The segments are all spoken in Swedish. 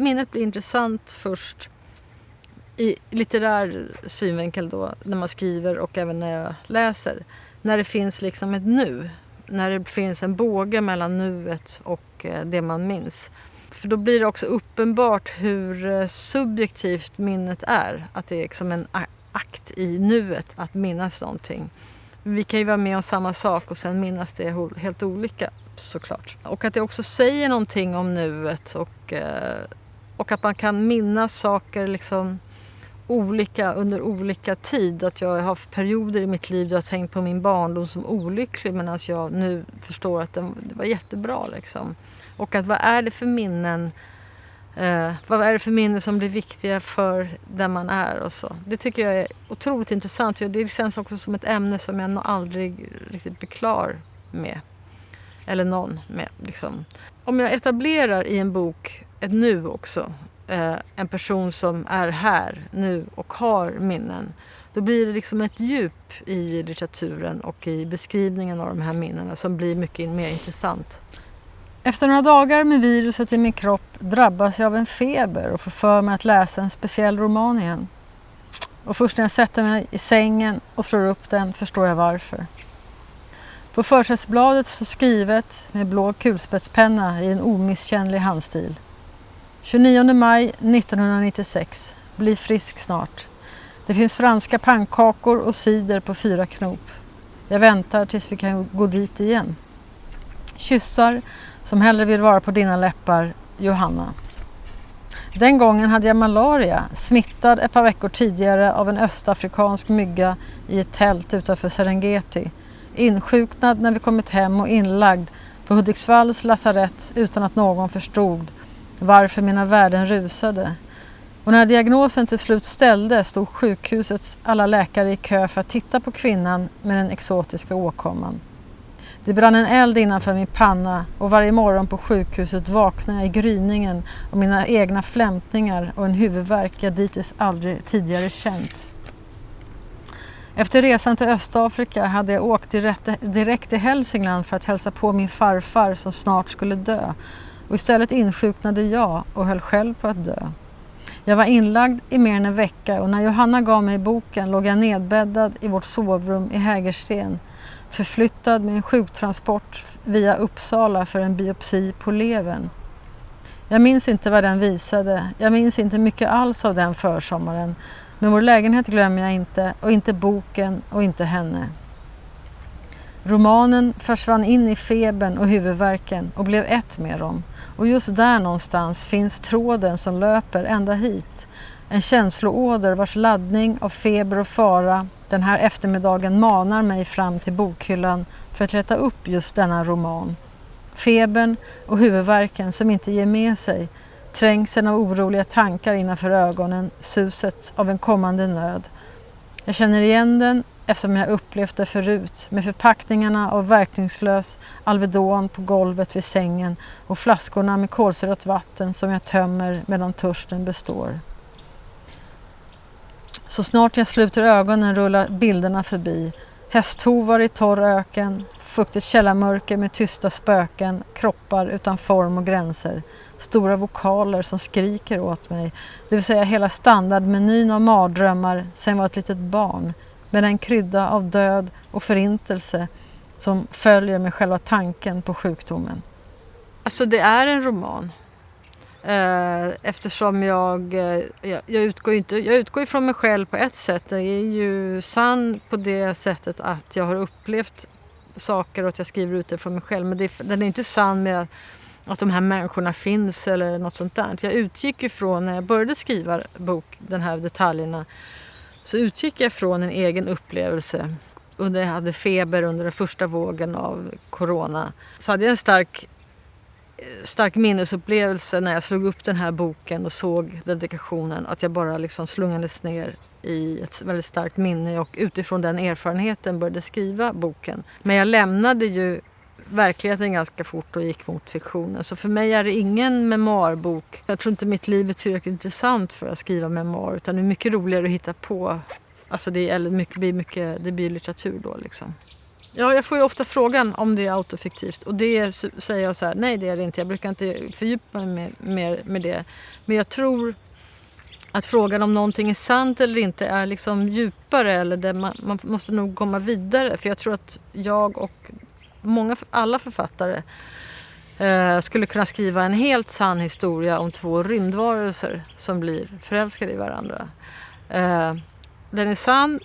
minnet blir intressant först i litterär synvinkel då, när man skriver och även när jag läser. När det finns liksom ett nu. När det finns en båge mellan nuet och det man minns. För då blir det också uppenbart hur subjektivt minnet är. Att det är liksom en akt i nuet att minnas någonting. Vi kan ju vara med om samma sak och sen minnas det helt olika, såklart. Och att det också säger någonting om nuet och att man kan minnas saker liksom olika under olika tid. Att jag har haft perioder i mitt liv där jag har tänkt på min barndom som olycklig, medan jag nu förstår att det var jättebra liksom. Och att vad är det för minnen som blir viktiga för där man är och så. Det tycker jag är otroligt intressant. Det känns också som ett ämne som jag nog aldrig riktigt blir klar med. Eller någon med liksom. Om jag etablerar i en bok ett nu också, en person som är här nu och har minnen, då blir det liksom ett djup i litteraturen och i beskrivningen av de här minnena som blir mycket mer intressant. Efter några dagar med viruset i min kropp drabbas jag av en feber och får för mig att läsa en speciell roman igen. Och först när jag sätter mig i sängen och slår upp den förstår jag varför. På försättsbladet så skrivet med blå kulspetspenna i en omisskännlig handstil. 29 maj 1996. Bli frisk snart. Det finns franska pannkakor och cider på 4 knop. Jag väntar tills vi kan gå dit igen. Kyssar som hellre vill vara på dina läppar, Johanna. Den gången hade jag malaria, smittad ett par veckor tidigare av en östafrikansk mygga i ett tält utanför Serengeti. Insjuknad när vi kommit hem och inlagd på Hudiksvalls lasarett utan att någon förstod varför mina värden rusade. Och när diagnosen till slut ställdes stod sjukhusets alla läkare i kö för att titta på kvinnan med den exotiska åkomman. Det brann en eld innanför min panna och varje morgon på sjukhuset vaknade jag i gryningen och mina egna flämtningar och en huvudvärk jag dittills aldrig tidigare känt. Efter resan till Östafrika hade jag åkt direkt till Hälsingland för att hälsa på min farfar som snart skulle dö. Och istället insjuknade jag och höll själv på att dö. Jag var inlagd i mer än en vecka och när Johanna gav mig boken låg jag nedbäddad i vårt sovrum i Hägersten. Förflyttad med en sjuktransport via Uppsala för en biopsi på levern. Jag minns inte vad den visade. Jag minns inte mycket alls av den försommaren. Men vår lägenhet glömmer jag inte och inte boken och inte henne. Romanen försvann in i febern och huvudvärken och blev ett med dem. Och just där någonstans finns tråden som löper ända hit. En känsloåder vars laddning av feber och fara den här eftermiddagen manar mig fram till bokhyllan för att leta upp just denna roman. Febern och huvudvärken som inte ger med sig. Trängseln av oroliga tankar innanför ögonen, suset av en kommande nöd. Jag känner igen den eftersom jag upplevt det förut med förpackningarna av verkningslös Alvedon på golvet vid sängen och flaskorna med kolsyrat vatten som jag tömmer medan törsten består. Så snart jag sluter ögonen rullar bilderna förbi. Hästhovar i torr öken, fuktigt källarmörker med tysta spöken, kroppar utan form och gränser. Stora vokaler som skriker åt mig, det vill säga hela standardmenyn av mardrömmar sen var ett litet barn. Med en krydda av död och förintelse som följer med själva tanken på sjukdomen. Alltså det är en roman. Eftersom jag utgår ifrån mig själv på ett sätt. Det är ju sann på det sättet att jag har upplevt saker och att jag skriver ut det från mig själv. Men den är inte sann med att de här människorna finns eller något sånt där. Jag utgick ifrån när jag började skriva den här detaljerna, så utgick jag från en egen upplevelse. Jag hade feber under den första vågen av corona. Så hade jag en stark minnesupplevelse när jag slog upp den här boken och såg dedikationen. Att jag bara liksom slungades ner i ett väldigt starkt minne och utifrån den erfarenheten började skriva boken. Men jag lämnade ju verkligheten ganska fort och gick mot fiktionen. Så för mig är det ingen memoarbok. Jag tror inte mitt liv är tillräckligt intressant för att skriva memoar, utan det är mycket roligare att hitta på. Alltså det blir litteratur då liksom. Ja, jag får ju ofta frågan om det är autofiktivt. Och det säger jag så här, nej det är det inte. Jag brukar inte fördjupa mig mer med det. Men jag tror att frågan om någonting är sant eller inte är liksom djupare. Eller det man måste nog komma vidare. För jag tror att jag och alla författare skulle kunna skriva en helt sann historia om 2 rymdvarelser som blir förälskade i varandra. Den är sann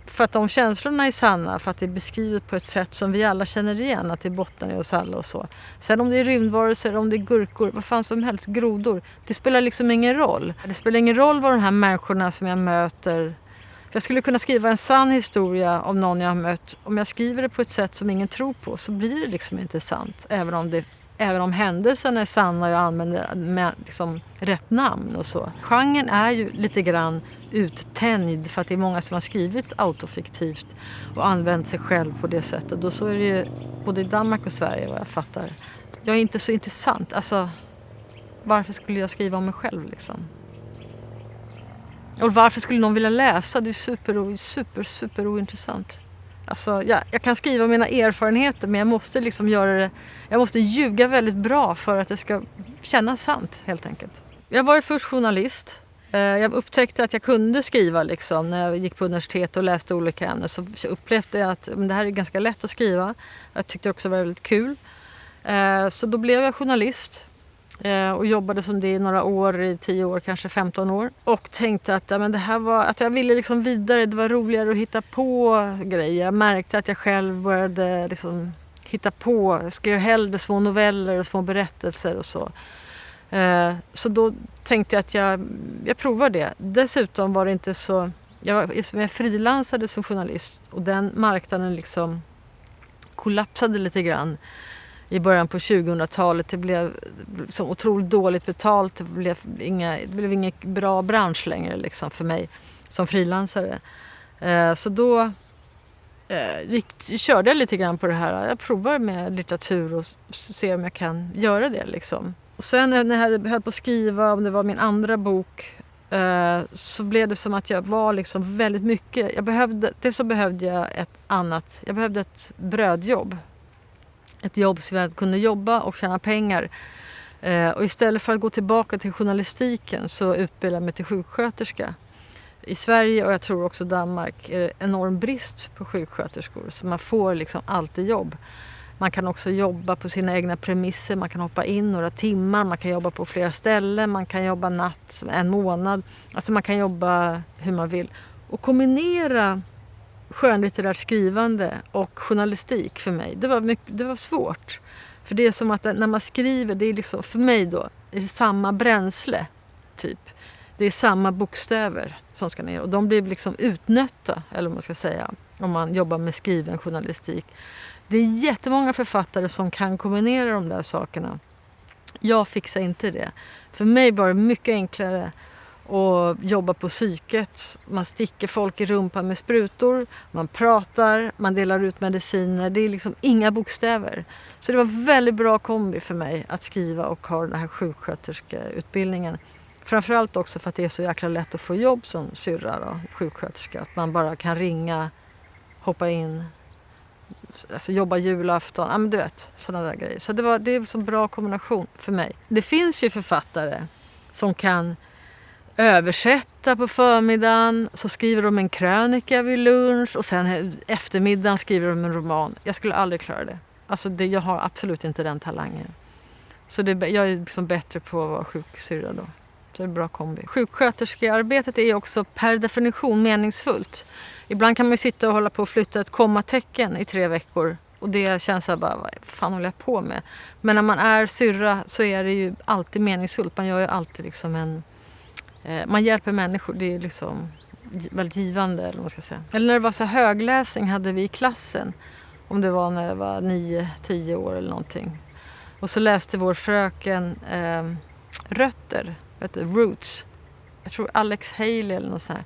för att de känslorna är sanna, för att det är beskrivet på ett sätt som vi alla känner igen, att det bottnar i oss alla och så. Sen om det är rymdvarelser, om det är gurkor, vad fan som helst, grodor, det spelar liksom ingen roll. Det spelar ingen roll vad de här människorna som jag möter. För jag skulle kunna skriva en sann historia om någon jag har mött. Om jag skriver det på ett sätt som ingen tror på så blir det liksom inte sant. Även om händelserna är sanna och jag använder med liksom rätt namn och så. Genren är ju lite grann uttänjd för att det är många som har skrivit autofiktivt och använt sig själv på det sättet. Och så är det ju både i Danmark och Sverige vad jag fattar. Jag är inte så intressant. Alltså, varför skulle jag skriva om mig själv liksom? Och varför skulle någon vilja läsa? Det är super ointressant. Alltså, jag kan skriva mina erfarenheter men jag måste liksom göra det. Jag måste ljuga väldigt bra för att det ska kännas sant helt enkelt. Jag var ju först journalist. Jag upptäckte att jag kunde skriva liksom. När jag gick på universitet och läste olika ämnen så upplevde jag att det här är ganska lätt att skriva. Jag tyckte det också var väldigt kul. Så då blev jag journalist. Och jobbade som det i några år, i 10 år, kanske 15 år. Och tänkte att, det här var, att jag ville liksom vidare, det var roligare att hitta på grejer. Jag märkte att jag själv började liksom hitta på, jag skrev hellre små noveller och små berättelser och så. Så då tänkte jag att jag provar det. Dessutom var det inte så, jag frilansade som journalist och den marknaden liksom kollapsade lite grann. I början på 2000-talet. Det blev så otroligt dåligt betalt. Det blev ingen bra bransch längre liksom, för mig som frilansare. Så då körde jag lite grann på det här. Jag provar med litteratur och ser om jag kan göra det. Liksom. Och sen när jag höll på att skriva, om det var min andra bok, så blev det som att jag var liksom väldigt mycket. Jag behövde ett brödjobb. Ett jobb som jag kunde jobba och tjäna pengar. Och istället för att gå tillbaka till journalistiken så utbildade jag mig till sjuksköterska. I Sverige och jag tror också Danmark är det enorm brist på sjuksköterskor. Så man får liksom alltid jobb. Man kan också jobba på sina egna premisser. Man kan hoppa in några timmar. Man kan jobba på flera ställen. Man kan jobba natt, 1 månad. Alltså man kan jobba hur man vill. Och kombinera skönlitterärt skrivande och journalistik för mig. Det var svårt. För det är som att när man skriver, det är liksom, för mig då, är det samma bränsle typ. Det är samma bokstäver som ska ner och de blir liksom utnötta, eller vad man ska säga, om man jobbar med skriven journalistik. Det är jättemånga författare som kan kombinera de där sakerna. Jag fixar inte det. För mig var det mycket enklare och jobba på psyket. Man sticker folk i rumpan med sprutor. Man pratar, man delar ut mediciner. Det är liksom inga bokstäver. Så det var väldigt bra kombi för mig att skriva och ha den här sjuksköterskeutbildningen. Framförallt också för att det är så jäkla lätt att få jobb som syrra och sjuksköterska. Att man bara kan ringa, hoppa in, alltså jobba julafton. Ja men du vet, sådana där grejer. Så det är en så bra kombination för mig. Det finns ju författare som kan översätta på förmiddagen, så skriver de en krönika vid lunch och sen eftermiddagen skriver de en roman. Jag skulle aldrig klara det. Alltså jag har absolut inte den talangen. Så jag är liksom bättre på att vara sjuksyrra då. Så det är en bra kombi. Sjuksköterskearbetet är också per definition meningsfullt. Ibland kan man ju sitta och hålla på och flytta ett kommatecken i 3 veckor. Och det känns så bara, vad fan håller jag på med? Men när man är syrra så är det ju alltid meningsfullt. Man gör ju alltid liksom man hjälper människor, det är liksom väldigt givande eller vad man ska säga. Eller när det var så högläsning hade vi i klassen, om det var när jag var 9-10 år eller någonting. Och så läste vår fröken Rötter, Roots. Jag tror Alex Haley eller något så här.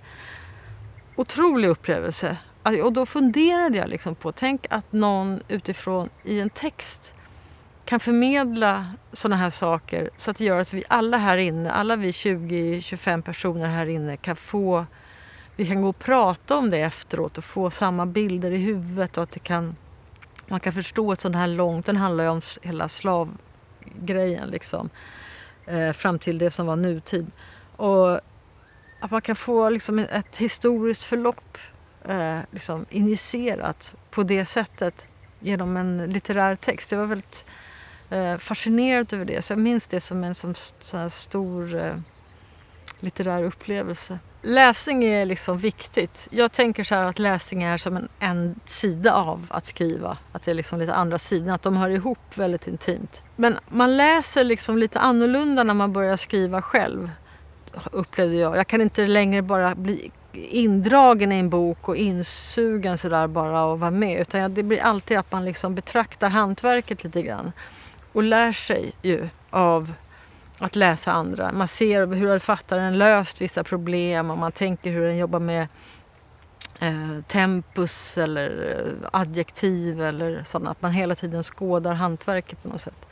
Otrolig upplevelse. Och då funderade jag liksom på, tänk att någon utifrån i en text kan förmedla sådana här saker så att det gör att vi alla här inne, alla vi 20-25 personer här inne vi kan gå och prata om det efteråt och få samma bilder i huvudet och att det kan man kan förstå ett sånt här långt, den handlar ju om hela slavgrejen liksom, fram till det som var nutid. Och att man kan få liksom ett historiskt förlopp liksom initierat på det sättet genom en litterär text. Jag var väldigt fascinerad över det, så jag minns det som en sån här stor litterär upplevelse. Läsning är liksom viktigt. Jag tänker så här att läsning är som en sida av att skriva. Att det är liksom lite andra sidan, att de hör ihop väldigt intimt. Men man läser liksom lite annorlunda när man börjar skriva själv, upplevde jag. Jag kan inte längre bara bli indragen i en bok och insugen sådär bara och vara med. Utan det blir alltid att man liksom betraktar hantverket lite grann. Och lär sig ju av att läsa andra. Man ser hur författaren löst vissa problem och man tänker hur den jobbar med tempus eller adjektiv eller sådant. Att man hela tiden skådar hantverket på något sätt.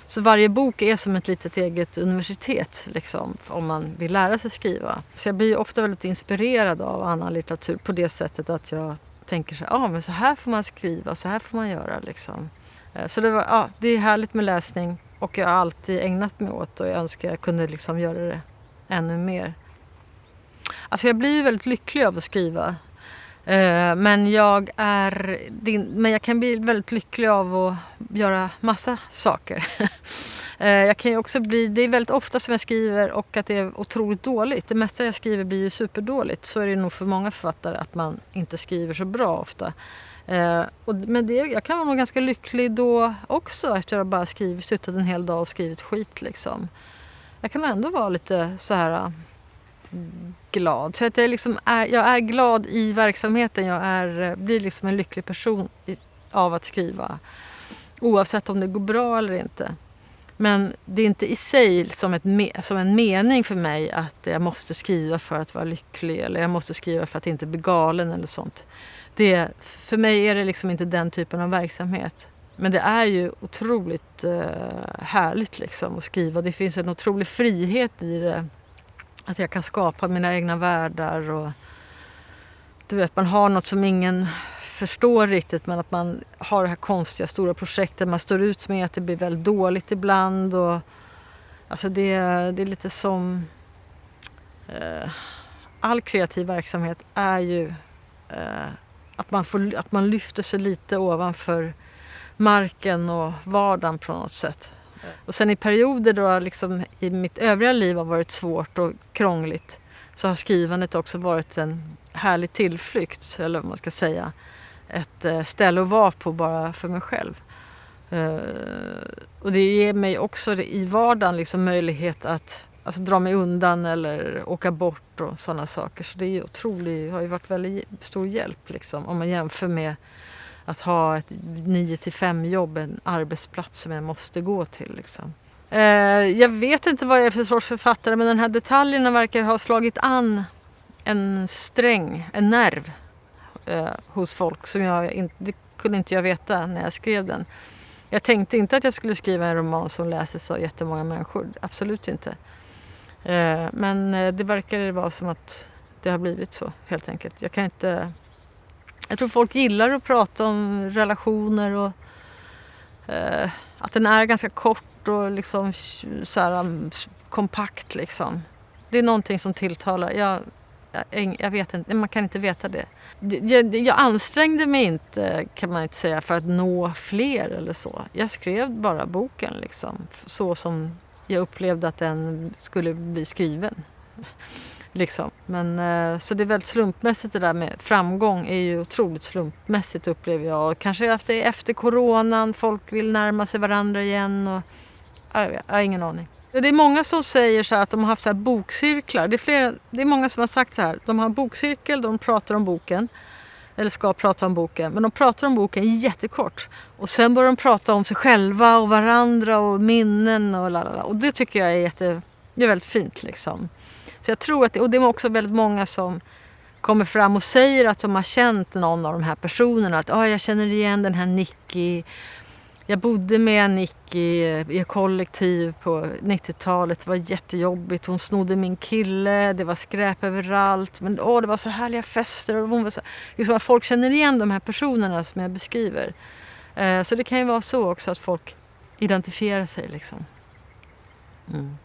Så varje bok är som ett litet eget universitet liksom, om man vill lära sig skriva. Så jag blir ofta väldigt inspirerad av annan litteratur på det sättet att jag tänker så här, men så här får man skriva, så här får man göra liksom. Så det är härligt med läsning och jag har alltid ägnat mig åt och jag önskar jag kunde liksom göra det ännu mer. Alltså jag blir väldigt lycklig av att skriva. Men jag kan bli väldigt lycklig av att göra massa saker. Jag kan ju också det är väldigt ofta som jag skriver och att det är otroligt dåligt. Det mesta jag skriver blir ju superdåligt. Så är det nog för många författare att man inte skriver så bra ofta. Men jag kan vara nog ganska lycklig då också efter att jag bara suttit en hel dag och skrivit skit liksom. Jag kan ändå vara lite så här glad. Så att jag är glad i verksamheten. Jag blir liksom en lycklig person av att skriva. Oavsett om det går bra eller inte. Men det är inte i sig som en mening för mig att jag måste skriva för att vara lycklig. Eller jag måste skriva för att inte bli galen eller sånt. För mig är det liksom inte den typen av verksamhet. Men det är ju otroligt härligt liksom att skriva. Det finns en otrolig frihet i det. Att jag kan skapa mina egna världar och du vet, man har något som ingen förstår riktigt, men att man har det här konstiga stora projektet, man står ut med att det blir väldigt dåligt ibland och alltså det är lite som all kreativ verksamhet är ju att man lyfter sig lite ovanför marken och vardagen på något sätt. Och sen i perioder då liksom i mitt övriga liv har varit svårt och krångligt så har skrivandet också varit en härlig tillflykt, eller vad man ska säga. Ett ställe att vara på bara för mig själv. Och det ger mig också i vardagen liksom möjlighet att dra mig undan eller åka bort och sådana saker. Så det är har ju varit väldigt stor hjälp liksom, om man jämför med att ha ett 9-5 jobb, en arbetsplats som jag måste gå till. Liksom. Jag vet inte vad jag är för sorts författare, men den här detaljerna verkar ha slagit an en nerv hos folk som det kunde inte jag veta när jag skrev den. Jag tänkte inte att jag skulle skriva en roman som läses av jättemånga människor, absolut inte. Men det verkar vara som att det har blivit så helt enkelt. Jag tror folk gillar att prata om relationer och att den är ganska kort och liksom så här, kompakt liksom. Det är någonting som tilltalar. Jag vet inte, man kan inte veta det. Jag ansträngde mig inte, kan man inte säga, för att nå fler eller så. Jag skrev bara boken liksom, så som jag upplevde att den skulle bli skriven. Liksom. Men, så det är väldigt slumpmässigt det där med framgång är ju otroligt slumpmässigt upplever jag. Kanske efter coronan, folk vill närma sig varandra igen och jag har ingen aning. Det är många som säger så här att de har haft så här bokcirklar. Det är många som har sagt så här, de har en bokcirkel, de pratar om boken eller ska prata om boken, men de pratar om boken jättekort och sen börjar de prata om sig själva och varandra och minnen och lalala. Och det tycker jag är väldigt fint liksom. Så jag tror och det är också väldigt många som kommer fram och säger att de har känt någon av de här personerna. Att jag känner igen den här Nicky. Jag bodde med Nicky i ett kollektiv på 90-talet. Det var jättejobbigt. Hon snodde min kille. Det var skräp överallt. Men det var så härliga fester. Och hon var så, liksom, folk känner igen de här personerna som jag beskriver. Så det kan ju vara så också att folk identifierar sig liksom. Mm.